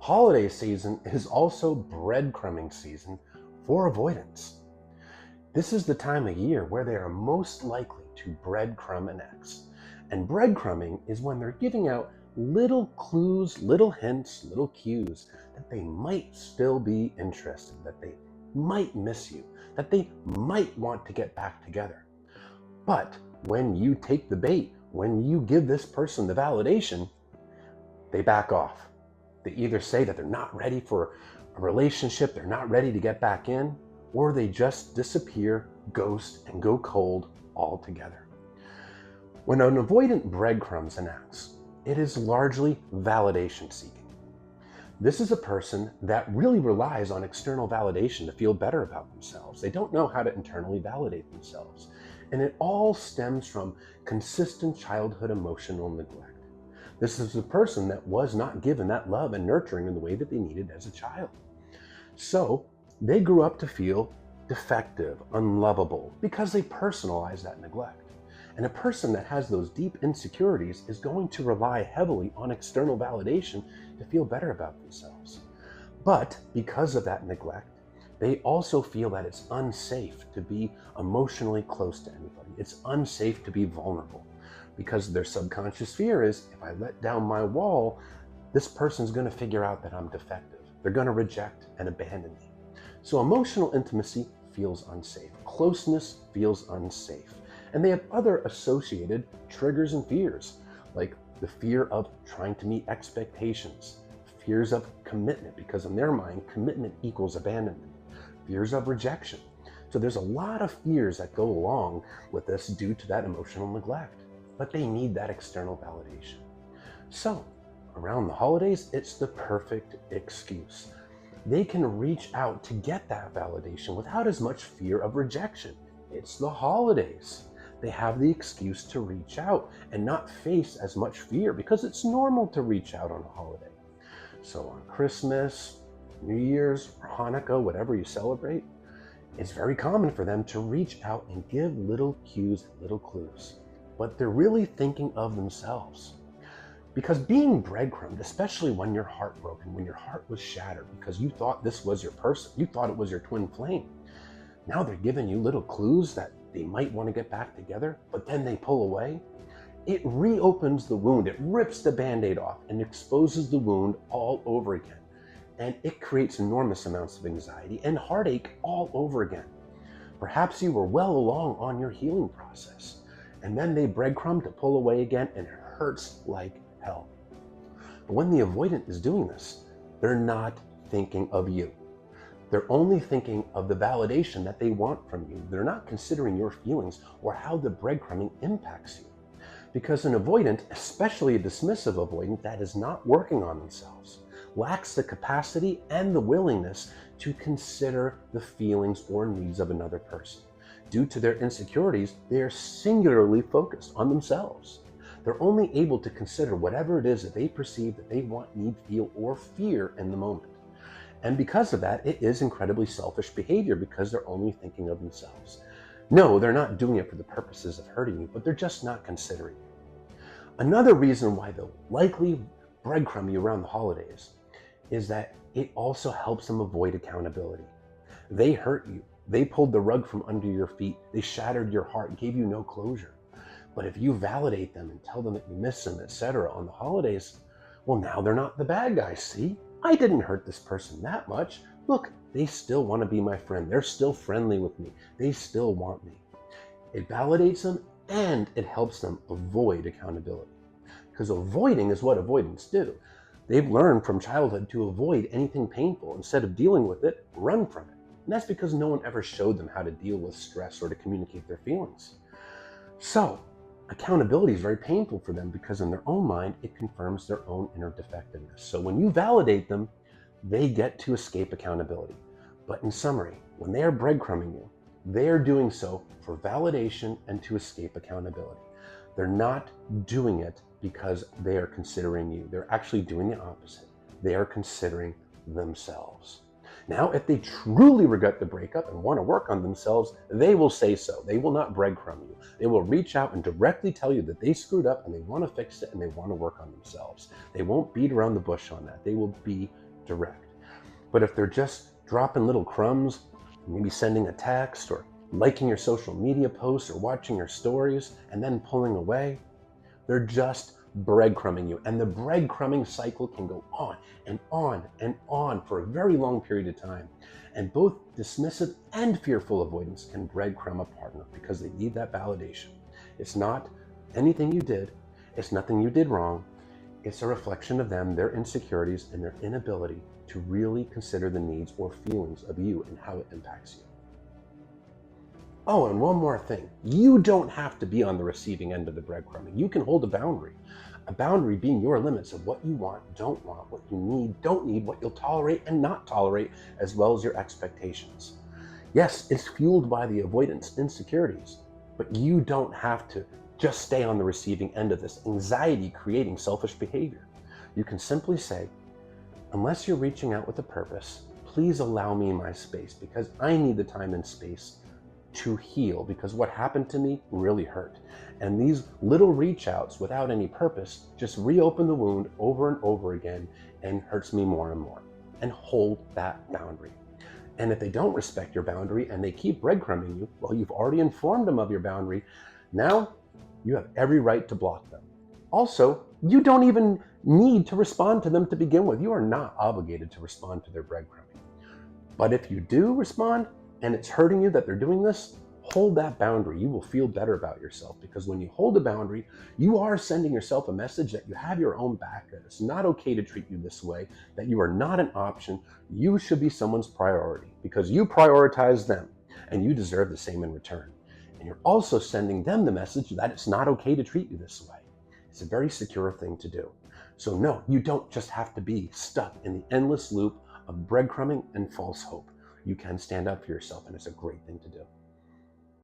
Holiday season is also breadcrumbing season for avoidance. This is the time of year where they are most likely to breadcrumb an ex. And breadcrumbing is when they're giving out little clues, little hints, little cues that they might still be interested, that they might miss you, that they might want to get back together. But when you take the bait, when you give this person the validation, they back off. They either say that they're not ready for a relationship, they're not ready to get back in, or they just disappear, ghost, and go cold altogether. When an avoidant breadcrumbs an ex, it is largely validation seeking. This is a person that really relies on external validation to feel better about themselves. They don't know how to internally validate themselves. And it all stems from consistent childhood emotional neglect. This is a person that was not given that love and nurturing in the way that they needed as a child. So they grew up to feel defective, unlovable, because they personalized that neglect. And a person that has those deep insecurities is going to rely heavily on external validation to feel better about themselves. But because of that neglect, they also feel that it's unsafe to be emotionally close to anybody. It's unsafe to be vulnerable because their subconscious fear is, if I let down my wall, this person's going to figure out that I'm defective. They're going to reject and abandon me. So emotional intimacy feels unsafe. Closeness feels unsafe. And they have other associated triggers and fears, like the fear of trying to meet expectations, fears of commitment, because in their mind, commitment equals abandonment, fears of rejection. So there's a lot of fears that go along with this due to that emotional neglect, but they need that external validation. So around the holidays, it's the perfect excuse. They can reach out to get that validation without as much fear of rejection. It's the holidays. They have the excuse to reach out and not face as much fear because it's normal to reach out on a holiday. So on Christmas, New Year's, or Hanukkah, whatever you celebrate, it's very common for them to reach out and give little cues and little clues. But they're really thinking of themselves. Because being breadcrumbed, especially when you're heartbroken, when your heart was shattered because you thought this was your person, you thought it was your twin flame, now they're giving you little clues that they might want to get back together, but then they pull away. It reopens the wound, it rips the Band-Aid off and exposes the wound all over again. And it creates enormous amounts of anxiety and heartache all over again. Perhaps you were well along on your healing process, and then they breadcrumb to pull away again, and it hurts like hell. But when the avoidant is doing this, they're not thinking of you. They're only thinking of the validation that they want from you. They're not considering your feelings or how the breadcrumbing impacts you. Because an avoidant, especially a dismissive avoidant that is not working on themselves, lacks the capacity and the willingness to consider the feelings or needs of another person. Due to their insecurities, they are singularly focused on themselves. They're only able to consider whatever it is that they perceive that they want, need, feel, or fear in the moment. And because of that, it is incredibly selfish behavior because they're only thinking of themselves. No, they're not doing it for the purposes of hurting you, but they're just not considering you. Another reason why they'll likely breadcrumb you around the holidays is that it also helps them avoid accountability. They hurt you. They pulled the rug from under your feet. They shattered your heart, gave you no closure. But if you validate them and tell them that you miss them, etc. on the holidays, well, now they're not the bad guys, see? I didn't hurt this person that much. Look, they still want to be my friend. They're still friendly with me. They still want me. It validates them and it helps them avoid accountability. Because avoiding is what avoidants do. They've learned from childhood to avoid anything painful. Instead of dealing with it, run from it. And that's because no one ever showed them how to deal with stress or to communicate their feelings. So, accountability is very painful for them because in their own mind, it confirms their own inner defectiveness. So when you validate them, they get to escape accountability. But in summary, when they are breadcrumbing you, they are doing so for validation and to escape accountability. They're not doing it because they are considering you. They're actually doing the opposite. They are considering themselves. Now, if they truly regret the breakup and want to work on themselves, they will say so. They will not breadcrumb you. They will reach out and directly tell you that they screwed up and they want to fix it and they want to work on themselves. They won't beat around the bush on that. They will be direct. But if they're just dropping little crumbs, maybe sending a text or liking your social media posts or watching your stories and then pulling away, they're just breadcrumbing you. And the breadcrumbing cycle can go on and on and on for a very long period of time. And both dismissive and fearful avoidance can breadcrumb a partner because they need that validation. It's not anything you did. It's nothing you did wrong. It's a reflection of them, their insecurities, and their inability to really consider the needs or feelings of you and how it impacts you. Oh, and one more thing. You don't have to be on the receiving end of the breadcrumbing. You can hold a boundary. A boundary being your limits of what you want, don't want, what you need, don't need, what you'll tolerate and not tolerate, as well as your expectations. Yes, it's fueled by the avoidance insecurities, but you don't have to just stay on the receiving end of this anxiety-creating selfish behavior. You can simply say, unless you're reaching out with a purpose, please allow me my space because I need the time and space to heal because what happened to me really hurt. And these little reach outs without any purpose just reopen the wound over and over again and hurts me more and more. And hold that boundary. And if they don't respect your boundary and they keep breadcrumbing you, well, you've already informed them of your boundary. Now you have every right to block them. Also, you don't even need to respond to them to begin with. You are not obligated to respond to their breadcrumbing. But if you do respond and it's hurting you that they're doing this, hold that boundary. You will feel better about yourself because when you hold a boundary, you are sending yourself a message that you have your own back, that it's not okay to treat you this way, that you are not an option. You should be someone's priority because you prioritize them and you deserve the same in return. And you're also sending them the message that it's not okay to treat you this way. It's a very secure thing to do. So no, you don't just have to be stuck in the endless loop of breadcrumbing and false hope. You can stand up for yourself, and it's a great thing to do.